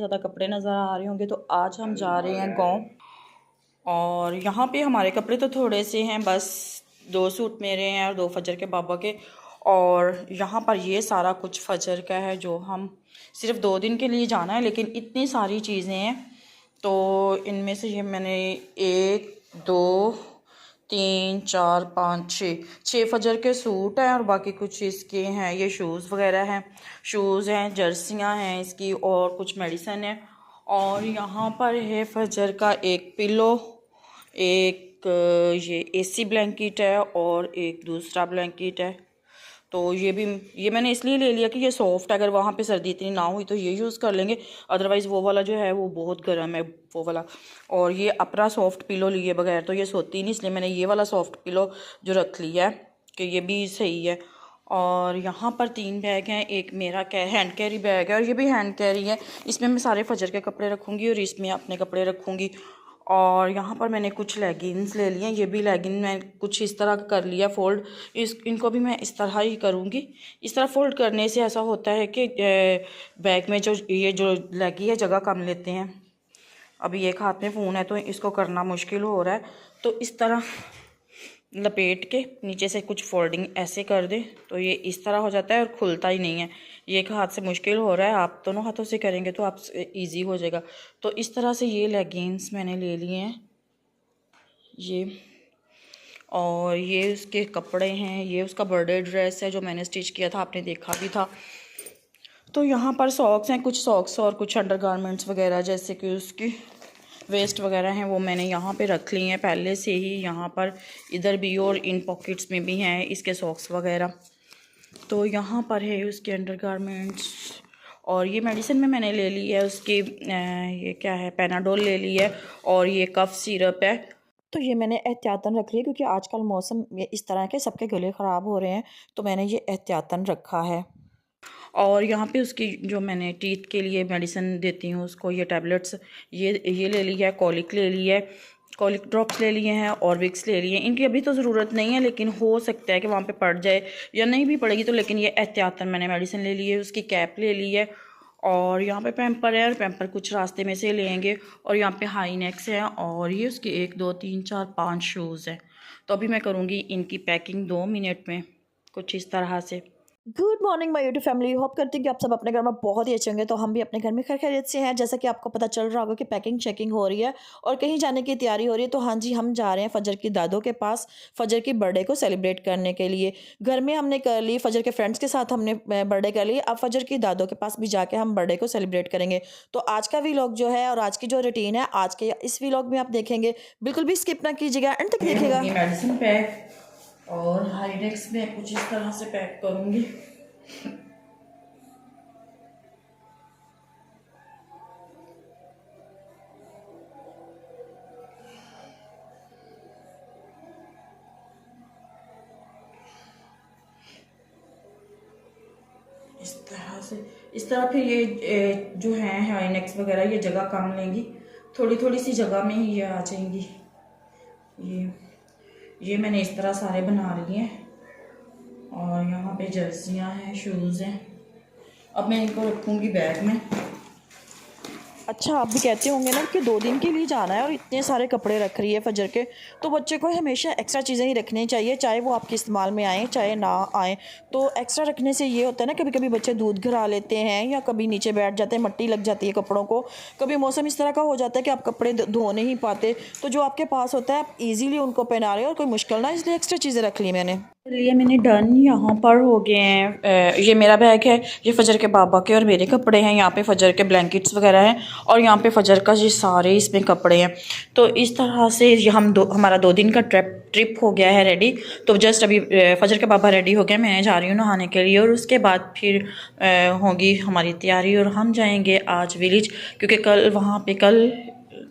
ज़्यादा कपड़े नज़र आ रहे होंगे। तो आज हम जा रहे हैं गांव और यहाँ पे हमारे कपड़े तो थोड़े से हैं, बस 2 सूट मेरे हैं और 2 फजर के बाबा के। और यहाँ पर ये सारा कुछ फजर का है जो हम सिर्फ 2 दिन के लिए जाना है, लेकिन इतनी सारी चीज़ें हैं। तो इनमें से ये मैंने 1 2 3 4 5 6 फजर के सूट हैं और बाकी कुछ इसके हैं, ये शूज़ वगैरह हैं, शूज़ हैं, जर्सियाँ हैं इसकी और कुछ मेडिसन है। और यहाँ पर है फजर का एक पिलो, एक ये एसी ब्लैंकेट है और एक दूसरा ब्लैंकेट है। तो ये मैंने इसलिए ले लिया कि ये सॉफ्ट है, अगर वहाँ पे सर्दी इतनी ना हुई तो ये यूज़ कर लेंगे, अदरवाइज़ वो वाला जो है वो बहुत गर्म है वो वाला। और ये अपना सॉफ्ट पिलो लिए बगैर तो ये सोती नहीं, इसलिए मैंने ये वाला सॉफ्ट पिलो जो रख लिया है कि ये भी सही है। और यहाँ पर 3 बैग हैं, एक मेरा हैंड कैरी बैग है और ये भी हैंड कैरी है। इसमें मैं सारे फजर के कपड़े रखूँगी और इसमें अपने कपड़े रखूँगी। और यहाँ पर मैंने कुछ लेगिंग्स ले लिए, ये भी लेगिंग मैं कुछ इस तरह कर लिया फोल्ड, इनको भी मैं इस तरह ही करूँगी। इस तरह फोल्ड करने से ऐसा होता है कि बैग में जो लेगी है जगह कम लेते हैं। अभी एक हाथ में फ़ोन है तो इसको करना मुश्किल हो रहा है, तो इस तरह लपेट के नीचे से कुछ फोल्डिंग ऐसे कर दे तो ये इस तरह हो जाता है और खुलता ही नहीं है। ये एक हाथ से मुश्किल हो रहा है, आप दोनों हाथों से करेंगे तो आप इजी हो जाएगा। तो इस तरह से ये लेगिंग्स मैंने ले लिए हैं ये, और ये उसके कपड़े हैं, ये उसका बर्थडे ड्रेस है जो मैंने स्टिच किया था, आपने देखा भी था। तो यहाँ पर सॉक्स हैं, कुछ सॉक्स और कुछ अंडरगारमेंट्स वगैरह जैसे कि उसकी वेस्ट वगैरह हैं वो मैंने यहाँ पे रख ली हैं पहले से ही। यहाँ पर इधर भी और इन पॉकेट्स में भी हैं इसके सॉक्स वगैरह। तो यहाँ पर है उसके अंडरगारमेंट्स और ये मेडिसिन में मैंने ले ली है उसकी ये क्या है, पेनाडोल ले ली है और ये कफ सिरप है। तो ये मैंने एहतियातन रख लिया क्योंकि आजकल मौसम इस तरह के सबके गले ख़राब हो रहे हैं, तो मैंने ये एहतियातन रखा है। और यहाँ पे उसकी जो मैंने टीथ के लिए मेडिसिन देती हूँ उसको, ये टैबलेट्स ये ले ली है, कॉलिक ले ली है, कॉलिक ड्रॉप्स ले लिए हैं और विक्स ले लिए हैं। इनकी अभी तो ज़रूरत नहीं है, लेकिन हो सकता है कि वहाँ पे पड़ जाए या नहीं भी पड़ेगी तो, लेकिन ये एहतियातन मैंने मेडिसिन ले ली है। उसकी कैप ले ली है और यहाँ पे पैम्पर है और पैम्पर कुछ रास्ते में से लेंगे। और यहाँ पे हाई नेक्स है और ये उसके 1 2 3 4 5 शूज़ हैं। तो अभी मैं करूँगी इनकी पैकिंग 2 मिनट में कुछ इस तरह से। Good morning my YouTube family, hope करती हूँ कि आप सब अपने घर में बहुत ही अच्छे होंगे। तो हम भी अपने घर में खैर खैरियत से हैं। जैसा कि आपको पता चल रहा होगा कि पैकिंग चेकिंग हो रही है और कहीं जाने की तैयारी हो रही है। तो हाँ जी, हम जा रहे हैं फजर की दादों के पास फजर की बर्थडे को सेलिब्रेट करने के लिए। घर में हमने कर ली, फजर के फ्रेंड्स के साथ हमने बर्थडे कर ली, अब फजर की दादों के पास भी जाके हम बर्थडे को सेलिब्रेट करेंगे। तो आज का व्लॉग जो है और आज की जो रूटीन है आज के इस व्लॉग में आप देखेंगे, बिल्कुल भी स्किप ना कीजिएगा, एंड तक देखिएगा। मेडिसिन पैक और हाइडेक्स में कुछ इस तरह से पैक करूँगी। इस तरह फिर ये जो है हाइनेक्स वगैरह ये जगह कम लेंगी, थोड़ी थोड़ी सी जगह में ही ये आ जाएंगी। ये मैंने इस तरह सारे बना लिए हैं और यहाँ पे जर्सियाँ हैं, शूज़ हैं। अब मैं इनको रखूँगी बैग में। अच्छा, आप भी कहते होंगे ना कि 2 दिन के लिए जाना है और इतने सारे कपड़े रख रही है फजर के, तो बच्चे को हमेशा एक्स्ट्रा चीज़ें ही रखनी चाहिए, चाहे वो आपके इस्तेमाल में आएँ चाहे ना आएँ। तो एक्स्ट्रा रखने से ये होता है ना, कभी कभी बच्चे दूध घरा लेते हैं या कभी नीचे बैठ जाते हैं, मट्टी लग जाती है कपड़ों को, कभी मौसम इस तरह का हो जाता है कि आप कपड़े धो नहीं पाते, तो जो आपके पास होता है आप ईज़िली उनको पहना रहे हो और कोई मुश्किल ना, इसलिए एक्स्ट्रा चीज़ें रख ली मैंने। चलिए मैंने डन, यहाँ पर हो गए हैं। ये मेरा बैग है, ये फजर के बाबा के और मेरे कपड़े हैं, यहाँ पे फजर के ब्लैंकेट्स वगैरह हैं और यहाँ पे फजर का ये सारे इसमें कपड़े हैं। तो इस तरह से हमारा 2 दिन का ट्रिप हो गया है रेडी। तो जस्ट अभी फजर के बाबा रेडी हो गए, मैं जा रही हूँ नहाने के लिए और उसके बाद फिर होगी हमारी तैयारी और हम जाएंगे आज विलेज, क्योंकि कल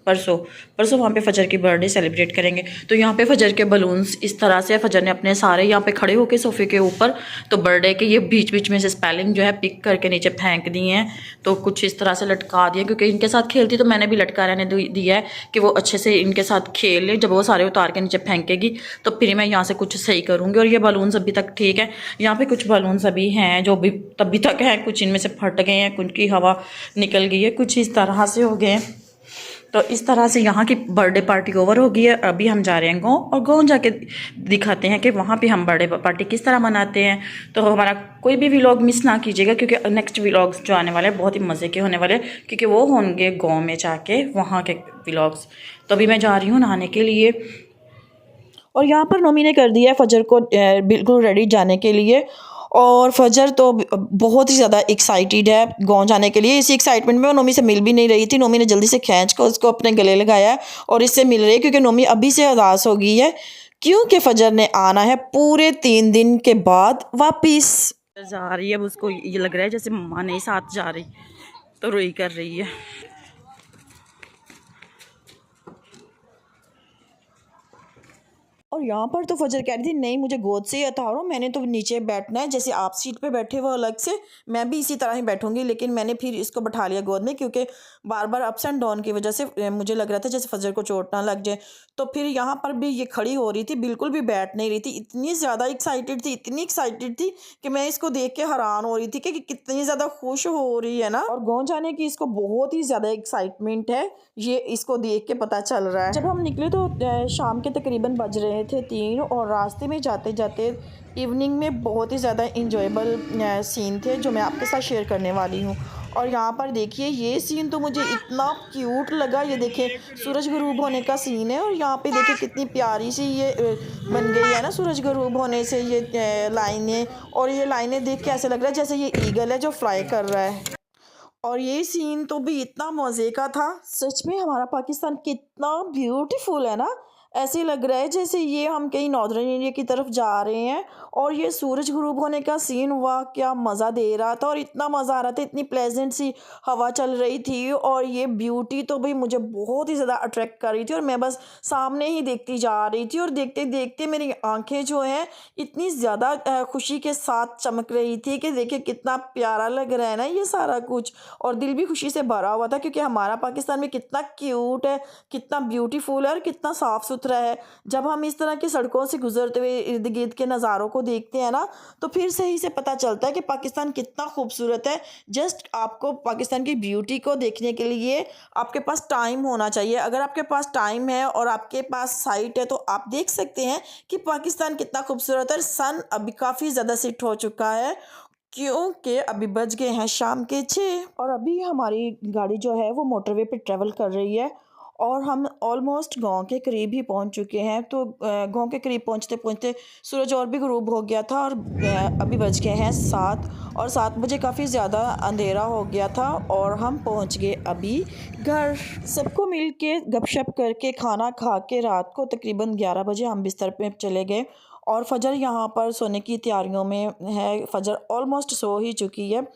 परसों परसों वहाँ पे फजर की बर्थडे सेलिब्रेट करेंगे। तो यहाँ पे फजर के बलून्स इस तरह से फजर ने अपने सारे यहाँ पे खड़े होके सोफ़े के ऊपर, तो बर्थडे के ये बीच बीच में से स्पेलिंग जो है पिक करके नीचे फेंक दिए हैं। तो कुछ इस तरह से लटका दिए, क्योंकि इनके साथ खेलती तो मैंने भी लटका रहने दिया है कि वो अच्छे से इनके साथ खेल ले। जब वो सारे उतार के नीचे फेंकेगी तो फिर मैं यहाँ से कुछ सही करूँगी। और ये बलून्स अभी तक ठीक है। यहाँ पे कुछ बलून्स अभी हैं जो भी तभी तक हैं, कुछ इनमें से फट गए हैं, कुछ की हवा निकल गई है, कुछ इस तरह से हो गए हैं। तो इस तरह से यहाँ की बर्थडे पार्टी ओवर हो गई है। अभी हम जा रहे हैं गाँव, और गाँव जाके दिखाते हैं कि वहाँ पे हम बर्थडे पार्टी किस तरह मनाते हैं। तो हमारा कोई भी व्लॉग मिस ना कीजिएगा, क्योंकि नेक्स्ट व्लॉग्स जो आने वाले हैं बहुत ही मज़े के होने वाले हैं, क्योंकि वो होंगे गाँव में जाके वहाँ के व्लॉग्स। तो अभी मैं जा रही हूँ नहाने के लिए, और यहाँ पर नोमी ने कर दिया है फजर को बिल्कुल रेडी जाने के लिए। और फजर तो बहुत ही ज़्यादा एक्साइटेड है गाँव जाने के लिए। इसी एक्साइटमेंट में वो नोमी से मिल भी नहीं रही थी। नोमी ने जल्दी से खींच कर उसको अपने गले लगाया और इससे मिल रही है, क्योंकि नोमी अभी से उदास हो गई है, क्योंकि फजर ने आना है पूरे 3 दिन के बाद वापिस। जा रही है, अब उसको ये लग रहा है जैसे मम्मा नहीं साथ जा रही, तो रोई कर रही है। और यहाँ पर तो फजर कह रही थी नहीं मुझे गोद से ही उतारो, मैंने तो नीचे बैठना है, जैसे आप सीट पे बैठे हो अलग से मैं भी इसी तरह ही बैठूंगी। लेकिन मैंने फिर इसको बैठा लिया गोद में, क्योंकि बार बार अप्स एंड डाउन की वजह से मुझे लग रहा था जैसे फजर को चोट ना लग जाए। तो फिर यहाँ पर भी ये खड़ी हो रही थी, बिल्कुल भी बैठ नहीं रही थी। इतनी ज़्यादा एक्साइटेड थी, इतनी एक्साइटेड थी कि मैं इसको देख के हैरान हो रही थी कि कितनी ज़्यादा खुश हो रही है ना। और गाँव जाने की इसको बहुत ही ज़्यादा एक्साइटमेंट है, ये इसको देख के पता चल रहा है। जब हम निकले तो शाम के तकरीबन बज रहे थे 3, और रास्ते में जाते जाते इवनिंग में बहुत ही ज़्यादा इंजॉयबल सीन थे जो मैं आपके साथ शेयर करने वाली हूँ। और यहाँ पर देखिए ये सीन तो मुझे इतना क्यूट लगा। ये देखिए सूरज गरूब होने का सीन है, और यहाँ पे देखिए कितनी प्यारी सी ये बन गई है ना सूरज गरूब होने से ये लाइनें। और ये लाइनें देख के ऐसे लग रहा है जैसे ये ईगल है जो फ्लाई कर रहा है। और ये सीन तो भी इतना मज़े का था। सच में हमारा पाकिस्तान कितना ब्यूटीफुल है ना। ऐसे लग रहा है जैसे ये हम कहीं नॉर्दर्न इंडिया की तरफ जा रहे हैं। और ये सूरज गुरूब होने का सीन हुआ, क्या मज़ा दे रहा था, और इतना मज़ा आ रहा था, इतनी प्लेजेंट सी हवा चल रही थी। और ये ब्यूटी तो भाई मुझे बहुत ही ज़्यादा अट्रैक्ट कर रही थी, और मैं बस सामने ही देखती जा रही थी। और देखते देखते मेरी आंखें जो हैं इतनी ज़्यादा खुशी के साथ चमक रही थी कि देखिए कितना प्यारा लग रहा है ना ये सारा कुछ। और दिल भी खुशी से भरा हुआ था, क्योंकि हमारा पाकिस्तान में कितना क्यूट है, कितना ब्यूटीफुल है, और कितना साफ़ सुथरा है। जब हम इस तरह की सड़कों से गुजरते हुए इर्द गिर्द के नज़ारों को देखते हैं ना, तो फिर सही से पता चलता है कि पाकिस्तान कितना खूबसूरत है। जस्ट आपको पाकिस्तान की ब्यूटी को देखने के लिए आपके पास टाइम होना चाहिए। अगर आपके पास टाइम है और आपके पास साइट है तो आप देख सकते हैं कि पाकिस्तान कितना खूबसूरत है। सन अभी काफ़ी ज़्यादा सिट हो चुका है, क्योंकि अभी बज गए हैं शाम के 6, और अभी हमारी गाड़ी जो है वो मोटरवे पे ट्रैवल कर रही है, और हम ऑलमोस्ट गांव के करीब ही पहुंच चुके हैं। तो गांव के करीब पहुंचते पहुंचते सूरज और भी गरूब हो गया था, और अभी बज गए हैं 7, और 7 बजे काफ़ी ज़्यादा अंधेरा हो गया था, और हम पहुंच गए अभी घर। सबको मिल के गपशप करके खाना खा के रात को तकरीबन 11 बजे हम बिस्तर पे चले गए। और फजर यहाँ पर सोने की तैयारियों में है, फजर ऑलमोस्ट सो ही चुकी है,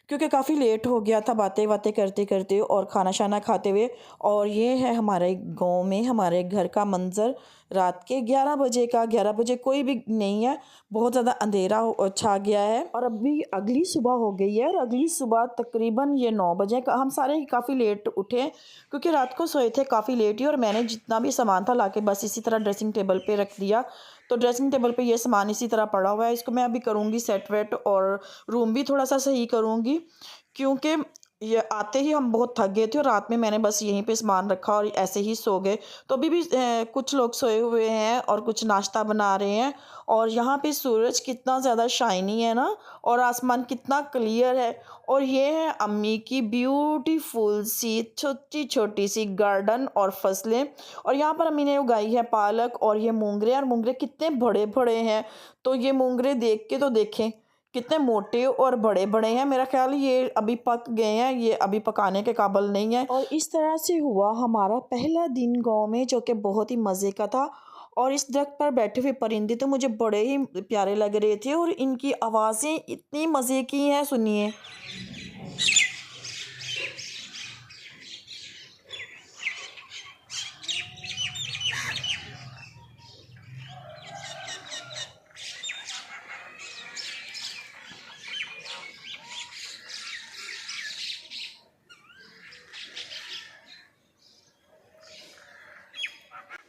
क्योंकि काफ़ी लेट हो गया था बातें बातें करते करते और खाना शाना खाते हुए। और ये है हमारे गांव में हमारे घर का मंज़र रात के 11 बजे का। 11 बजे कोई भी नहीं है, बहुत ज़्यादा अंधेरा छा गया है, और अभी अगली सुबह हो गई है। और अगली सुबह तकरीबन ये 9 बजे का, हम सारे ही काफ़ी लेट उठे, क्योंकि रात को सोए थे काफ़ी लेट ही। और मैंने जितना भी सामान था लाके बस इसी तरह ड्रेसिंग टेबल पे रख दिया। तो ड्रेसिंग टेबल पे ये सामान इसी तरह पड़ा हुआ है, इसको मैं अभी करूँगी सेट वेट, और रूम भी थोड़ा सा सही करूँगी, क्योंकि ये आते ही हम बहुत थक गए थे, और रात में मैंने बस यहीं पे सामान रखा और ऐसे ही सो गए। तो अभी भी कुछ लोग सोए हुए हैं और कुछ नाश्ता बना रहे हैं। और यहाँ पे सूरज कितना ज़्यादा शाइनी है ना, और आसमान कितना क्लियर है। और ये है अम्मी की ब्यूटीफुल सी छोटी छोटी सी गार्डन और फसलें। और यहाँ पर अम्मी ने उगाई है पालक और ये मूंगरे, और मूंगरे कितने बड़े बड़े हैं। तो ये मूंगरे देख के तो देखें कितने मोटे और बड़े बड़े हैं। मेरा ख्याल ये अभी पक गए हैं, ये अभी पकाने के काबिल नहीं है। और इस तरह से हुआ हमारा पहला दिन गांव में, जो कि बहुत ही मज़े का था। और इस दरख्त पर बैठे हुए परिंदे तो मुझे बड़े ही प्यारे लग रहे थे, और इनकी आवाज़ें इतनी मज़े की हैं, सुनिए।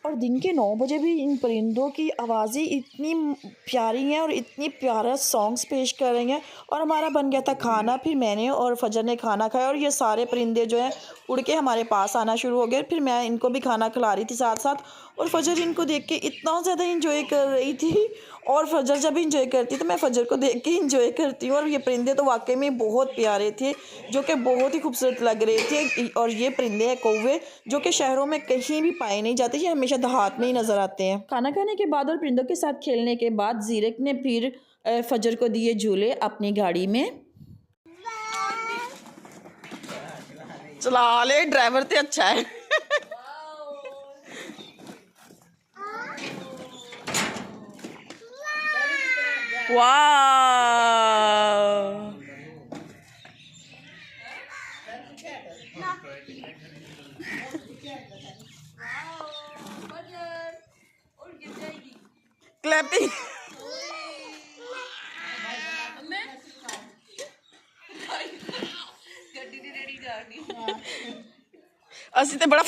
और दिन के 9 बजे भी इन परिंदों की आवाज़ें इतनी प्यारी हैं और इतनी प्यारा सॉन्ग्स पेश कर रही हैं। और हमारा बन गया था खाना, फिर मैंने और फजर ने खाना खाया और ये सारे परिंदे जो हैं उड़ के हमारे पास आना शुरू हो गए। फिर मैं इनको भी खाना खिला रही थी साथ साथ, और फजर इनको देख के इतना ज़्यादा इंजॉय कर रही थी। और फजर जब इंजॉय करती तो मैं फजर को देख के इंजॉय करती हूँ। और ये परिंदे तो वाकई में बहुत प्यारे थे, जो कि बहुत ही खूबसूरत लग रहे थे। और ये परिंदे हैं कौवे, जो कि शहरों में कहीं भी पाए नहीं जाते, ये हमेशा देहात में ही नज़र आते हैं। खाना खाने के बाद और परिंदों के साथ खेलने के बाद ज़ीरक ने फिर फजर को दिए झूले अपनी गाड़ी में। चला ले, ड्राइवर तो अच्छा है। वाह, क्लैपिंग। असि ते बड़ा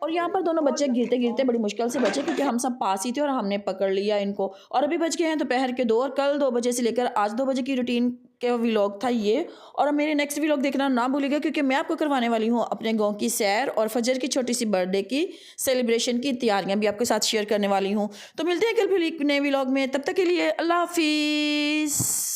और यहाँ पर दोनों बच्चे गिरते गिरते बड़ी मुश्किल से बचे, क्योंकि हम सब पास ही थे और हमने पकड़ लिया इनको। और अभी बच गए हैं दोपहर के 2, और कल 2 बजे से लेकर आज 2 बजे की रूटीन के व्लॉग था ये। और मेरे नेक्स्ट व्लॉग देखना ना भूलिएगा, क्योंकि मैं आपको करवाने वाली हूँ अपने गांव की सैर और फजर की छोटी सी बर्थडे की सेलिब्रेशन की तैयारियाँ भी आपके साथ शेयर करने वाली हूँ। तो मिलते हैं कल फिर एक नए व्लॉग में, तब तक के लिए अल्लाह हाफिज़।